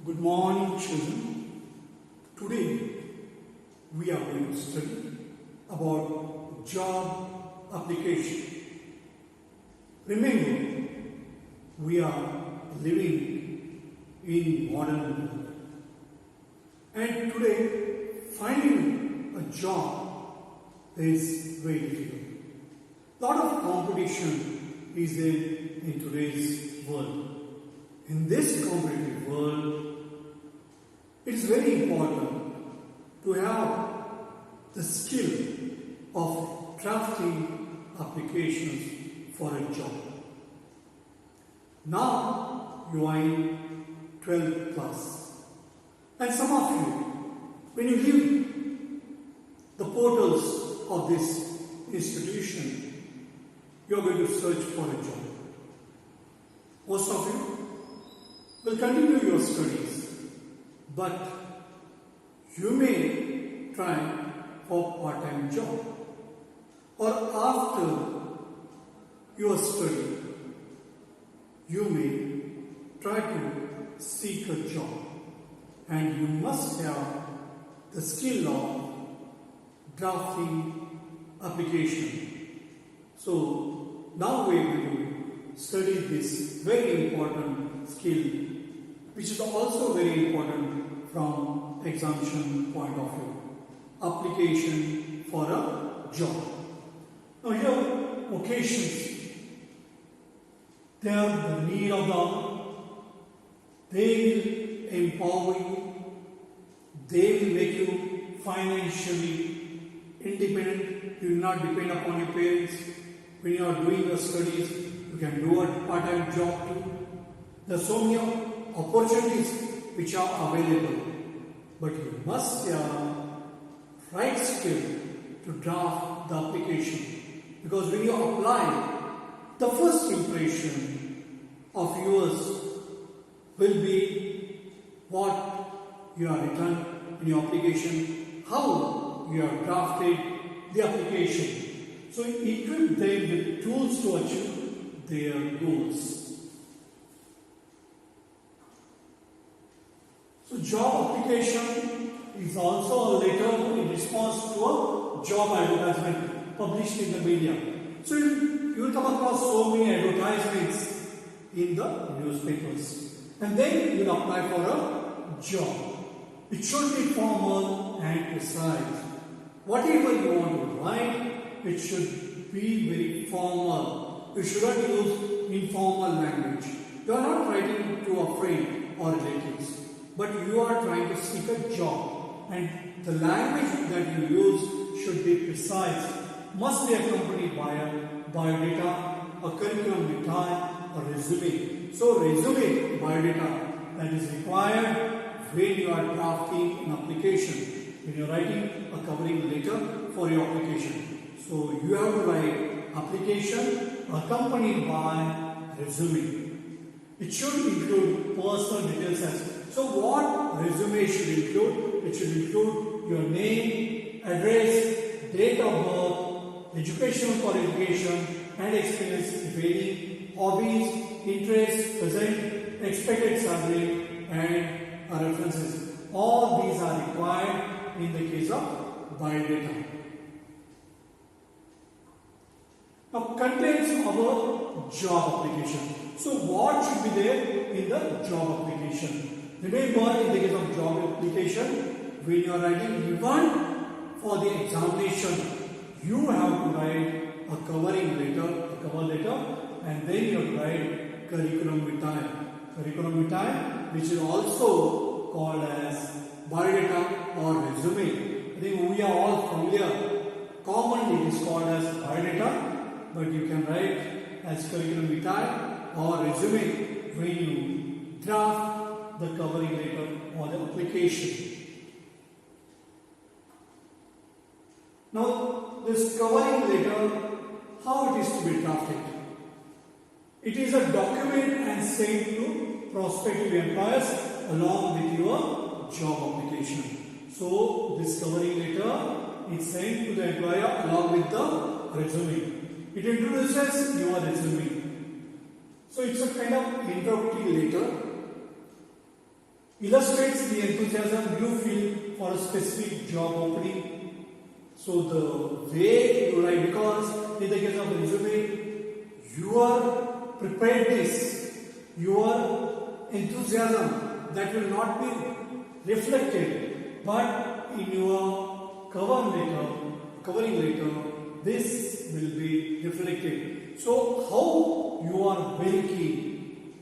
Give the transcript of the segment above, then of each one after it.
Good morning, children. Today we are going to study about job application. Remember, we are living in modern world, and today finding a job is very difficult. Lot of competition is in today's world. In this competitive world, it is very important to have the skill of drafting applications for a job. Now you are in 12th class, and some of you, when you leave the portals of this institution, you are going to search for a job. Most of you will continue your studies, but you may try for part-time job, or after your study you may try to seek a job, and you must have the skill of drafting application. So now we are going to study this very important skill, which is also very important from examination point of view. Application for a job. Now here, vocations, they are the need of the hour. They will empower you. They will make you financially independent. You will not depend upon your parents. When you are doing your studies, you can do a part-time job too. There are so many opportunities which are available, but you must have right skill to draft the application, because when you apply, the first impression of yours will be what you have written in your application, how you have drafted the application. So equip them with tools to achieve their goals. So job application is also a letter in response to a job advertisement published in the media. So you will come across so many advertisements in the newspapers, and then you will apply for a job. It should be formal and precise. Whatever you want to write, it should be very formal. You should not use informal language. You are not writing to a friend or relatives, but you are trying to seek a job, and the language that you use should be precise, must be accompanied by a biodata, a curriculum vitae, a resume. So resume, biodata, that is required when you are drafting an application, when you are writing a covering letter for your application. So you have to write application accompanied by resume. It should include personal details as well. So what resume should include? It should include your name, address, date of birth, educational qualification and experience, if any, hobbies, interests, present, expected salary and references. All these are required in the case of biodata. Now, contents of a job application. So what should be there in the job application? Remember, in the case of job application, when you are writing even for the examination, you have to write a covering letter, cover letter, and then you have to write curriculum vitae. Curriculum vitae, which is also called as biodata or resume. I think we are all familiar. Commonly it is called as biodata, but you can write as curriculum vitae or resume when you draft the covering letter or the application. Now, this covering letter, how it is to be drafted? It is a document and sent to prospective employers along with your job application. So, this covering letter is sent to the employer along with the resume. It introduces your resume. So, it's a kind of introductory letter illustrates the enthusiasm you feel for a specific job opening. So the way you write, because in the case of resume, your preparedness, your enthusiasm, that will not be reflected, but in your covering letter, this will be reflected. So how you are very keen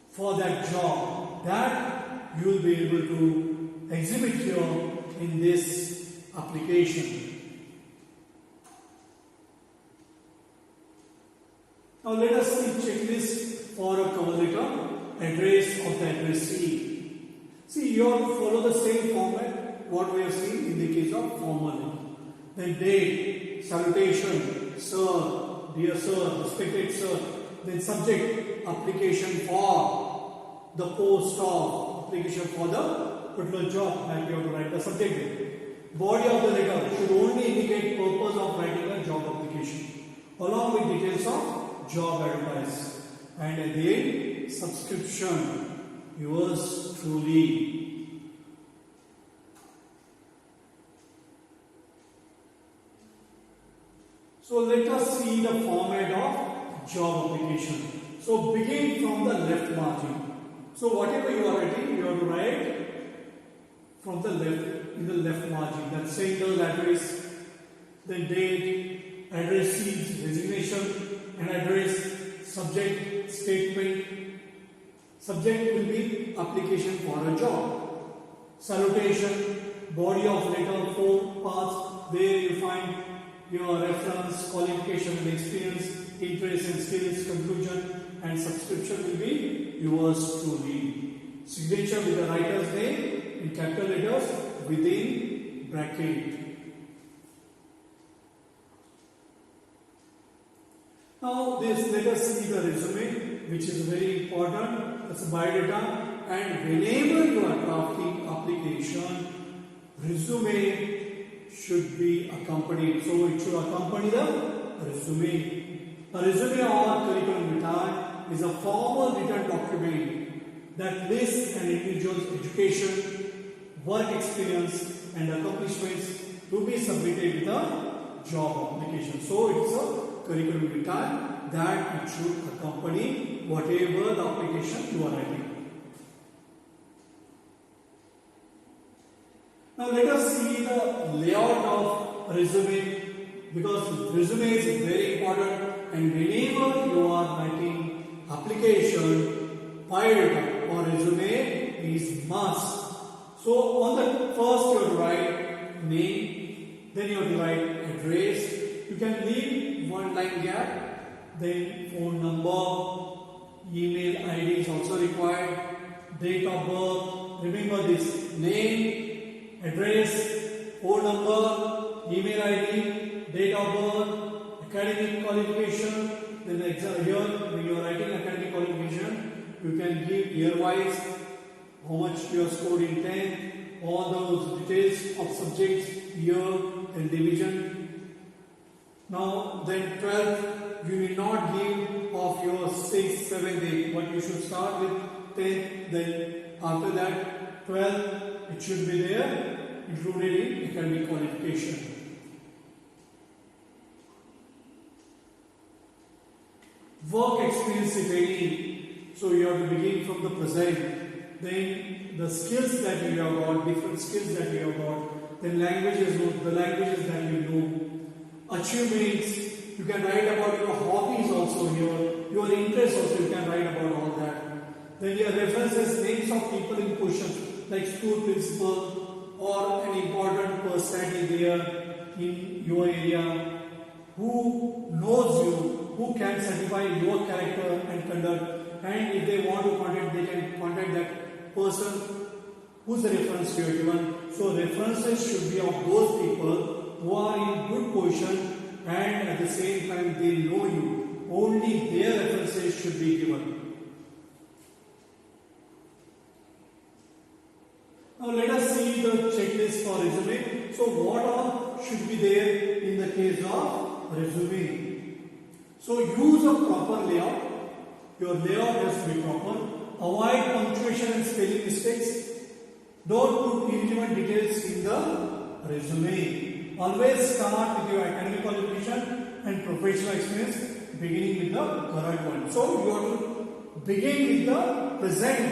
for that job, that you will be able to exhibit here in this application. Now let us see checklist for a cover letter. Address of the addressee. See, you have to follow the same format what we have seen in the case of formal. Then date, salutation, sir, dear sir, respected sir. Then subject, application for the post of, application for the particular job, like you have to write the subject. Body of the letter should only indicate purpose of writing a job application along with details of job advertised. And at the end, subscription, yours truly. So let us see the format of job application. So begin from the left margin. So whatever you are writing, you have to write from the left, in the left margin. That's sender, address, then date, addressee's resignation and address, subject, statement. Subject will be application for a job. Salutation, body of letter, 4 parts where you find your reference, qualification and experience, interest and skills, conclusion, and subscription will be yours truly. Signature with the writer's name in capital letters within bracket. Now let us see the resume, which is very important. It's a biodata, and whenever you are drafting application, resume should be accompanied. So it should accompany the resume. A resume or curriculum vitae is a formal written document that lists an individual's education, work experience, and accomplishments to be submitted with a job application. So it's a curriculum vitae that it should accompany whatever the application you are writing. Now let us see the layout of resume, because resume is very important, and whenever you are writing application, biodata or resume is must. So on the first you have to write name, then you have to write address. You can leave one line gap, then phone number, email ID is also required, date of birth. Remember this: name, address, phone number, email ID, date of birth, academic qualification. Then the exam here, when you are writing academic qualification, you can give year-wise, how much you have scored in 10th, all those details of subjects, year and division. Now then 12th, you will not give of your 6th, 7th, 8th, but you should start with 10th, then after that 12th, it should be there, included in academic qualification. Work experience if any, so you have to begin from the present, then the skills that you have got, different skills that you have got, then languages, the languages that you know. Achievements, you can write about your hobbies also here, your interests also, you can write about all that. Then your references, names of people in question, like school principal or an important personality there in your area, who knows you, who can certify your character and conduct, and if they want to contact, they can contact that person whose reference you are given. So references should be of those people who are in good position and at the same time they know you. Only their references should be given. Now let us see the checklist for resume. So what all should be there in the case of resume? So use a proper layout. Your layout has to be proper. avoid punctuation and spelling mistakes. Don't put irrelevant details in the resume. Always start with your academic qualification and professional experience, beginning with the current one. So you have to begin with the present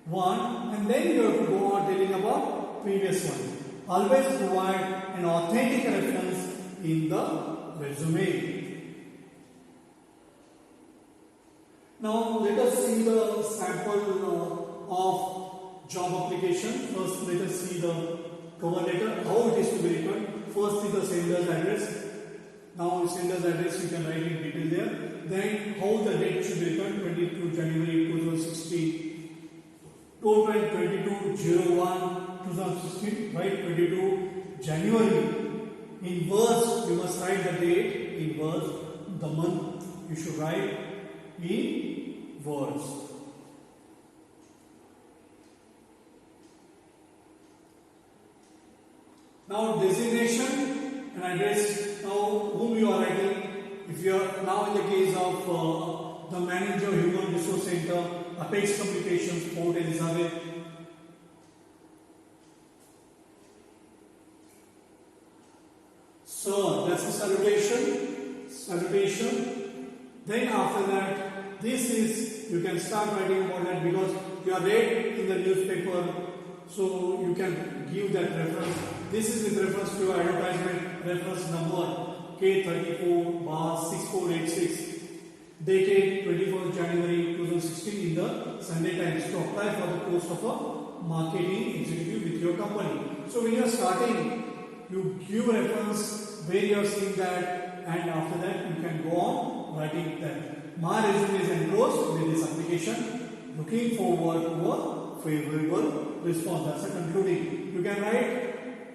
one, and then you have to go on telling about previous one. Always provide an authentic reference in the resume. Now let us see the sample of job application. First let us see the cover letter, how it is to be written. First is the sender's address. Now sender's address you can write in detail there. Then how the date should be written, 22 January 2016. Total 22/01/2016, right? 22 January. In verse you must write the date in verse. The month you should write in verse. Now designation and address. Now whom you are writing. If you are now in the case of the manager, Human Resource Center, Apex Communications, Port Elizabeth. So that's the salutation. Salutation. Then after that, this is, you can start writing about that because you are read in the newspaper, so you can give that reference. This is with reference to your advertisement reference number K34/6486, dated 21st January 2016 in the Sunday Times, to apply for the post of a marketing executive with your company. So when you are starting, you give reference where you are seeing that, and after that you can go on writing that. My resume is engrossed with this application, looking forward to a favorable response. That's a concluding. You can write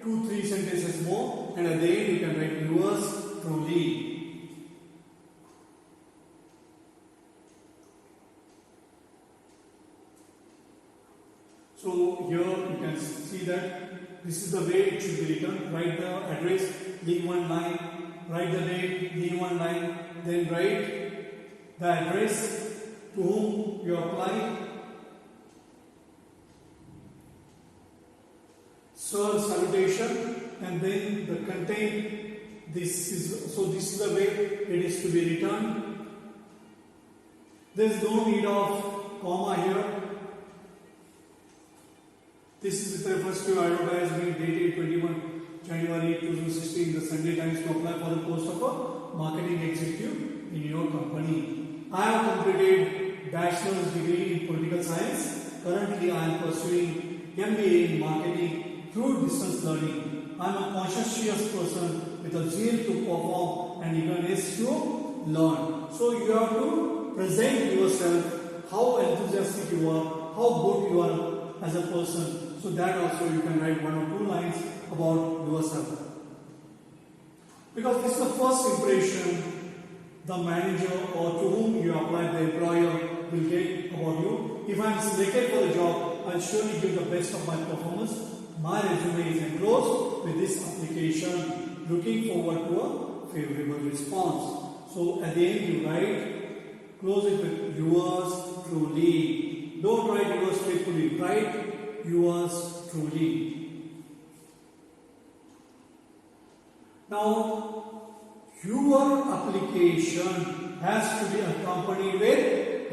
2-3 sentences more, and at the end you can write yours truly. So here you can see that this is the way it should be written. Write the address, leave one line. Write the date, leave one line. Then write the address to whom you apply. Sir, salutation, and then the content. This is the way it is to be written. There is no need of comma here. This is with reference to advertisement dated 21 January 2016, the Sunday Times, to apply for the post of a marketing executive in your company. I have completed bachelor's degree in political science. Currently, I am pursuing MBA in marketing through distance learning. I am a conscientious person with a zeal to perform and eagerness to learn. So you have to present yourself, how enthusiastic you are, how good you are as a person. So that also you can write 1 or 2 lines about yourself. Because this is the first impression the manager or to whom you apply, the employer, will get about you. If I am selected for the job, I will surely give the best of my performance. My resume is engrossed with this application, looking forward to a favorable response. So at the end you write, close it with yours truly. Don't write yours faithfully, write yours truly. Now, your application has to be accompanied with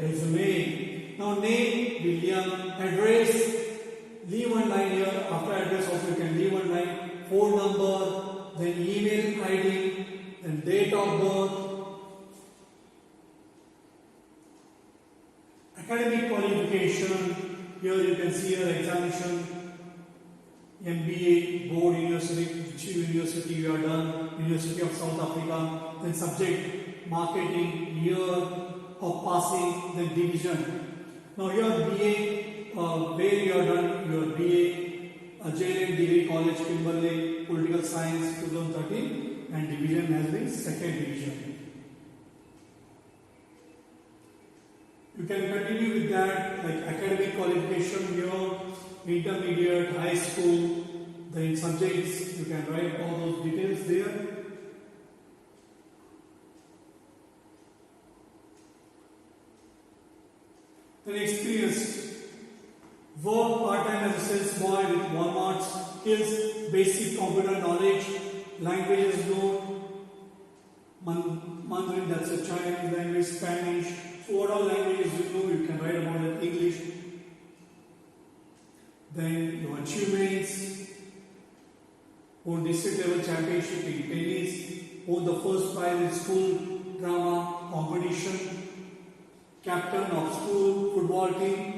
resume. Now, name, William, address, leave one line here. After address also you can leave one line. Phone number, then email ID, then date of birth. Academic qualification, here you can see your examination, MBA, Board University, which university you are done, University of South Africa, then subject, marketing, year of passing, then division. Now your BA, where you are done, your BA, JLM Degree College, Kimberley, Political Science 2013, and division has been 2nd division. You can continue with that, like academic qualification here, intermediate, high school, then subjects, you can write all those details there. Then experience. Work part-time as a sales boy with Walmart. Skills, basic computer knowledge, languages known, Mandarin, that's a Chinese language, Spanish. So what all languages you know, you can write about it, English. Then your achievements, won district level championship in tennis, won the first prize in school drama competition, captain of school football team.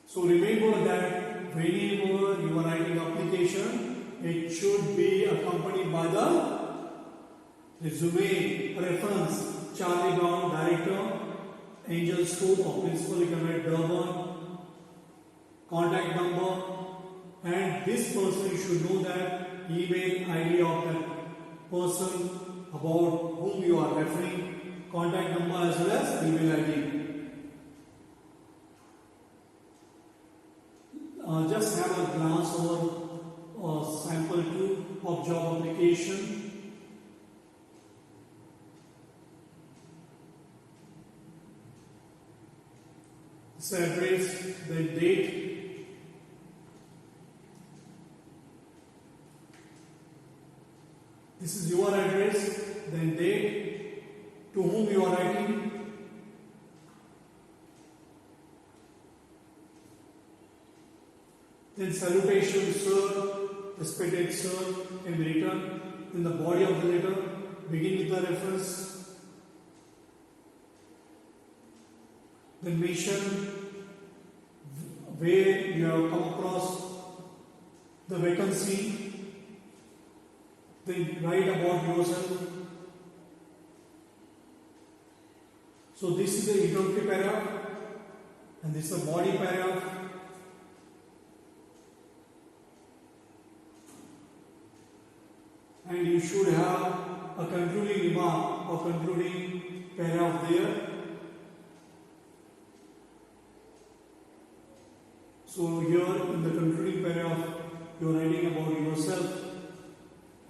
So remember that whenever you are writing application, it should be accompanied by the resume, reference, Charlie Brown, director, Angel Scoop or principal, you can write Durban, contact number, and this person you should know that email ID of that person about whom you are referring, contact number as well as email ID. Just have a glance over sample 2 of job application. This address, the date, this is your address, then date, to whom you are writing. Then salutation, sir, respected sir, can be written in the body of the letter, begin with the reference. Then mention where you have come across the vacancy. Then write about yourself. So this is the introductory paragraph and this is the body paragraph. And you should have a concluding remark or concluding paragraph there. So here in the concluding paragraph, you are writing about yourself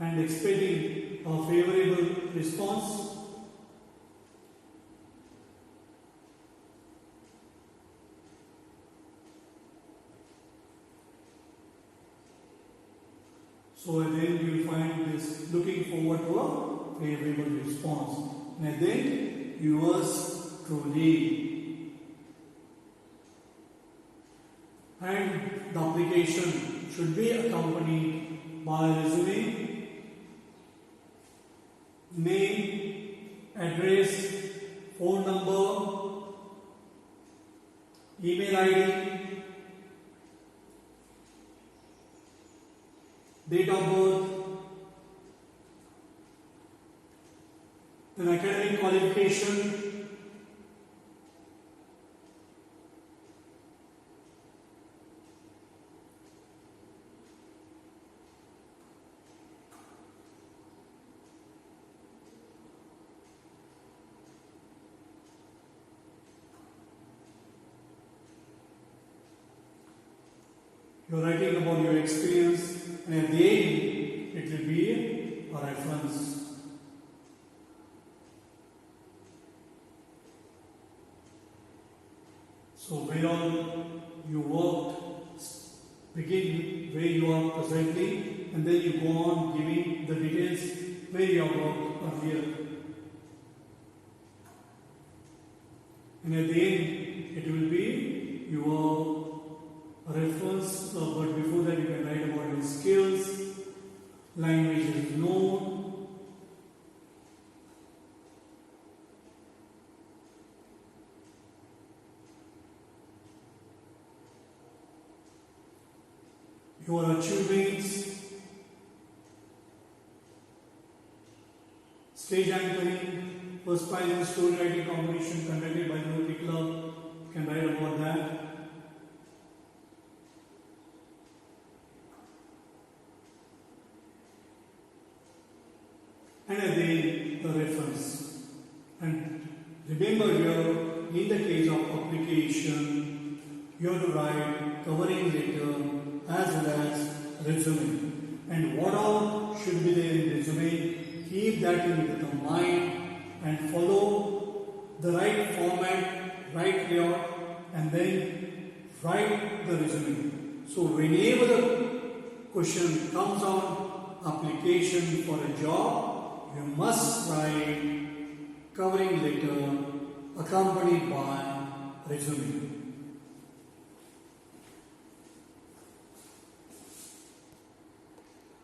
and expecting a favorable response. So then you will find this looking forward to a favorable response. And then yours truly. And the application should be accompanied by resume, name, address, phone number, email ID, date of birth, then academic qualification, you are writing about your experience, and at the end it will be a reference. So where all you worked, begin where you are presently, and then you go on giving the details where you have worked earlier. And at the end it will be your reference, but before that you can write about your skills, languages known, your achievements, stage anchoring, first prize in story writing competition conducted by the Rotary Club, you can write about that. And at the end, the reference. And remember here, in the case of application, you have to write covering letter as well as resume. And what all should be there in resume, keep that in the mind and follow the right format, right layout, and then write the resume. So whenever the question comes on application for a job, you must write covering letter accompanied by resume.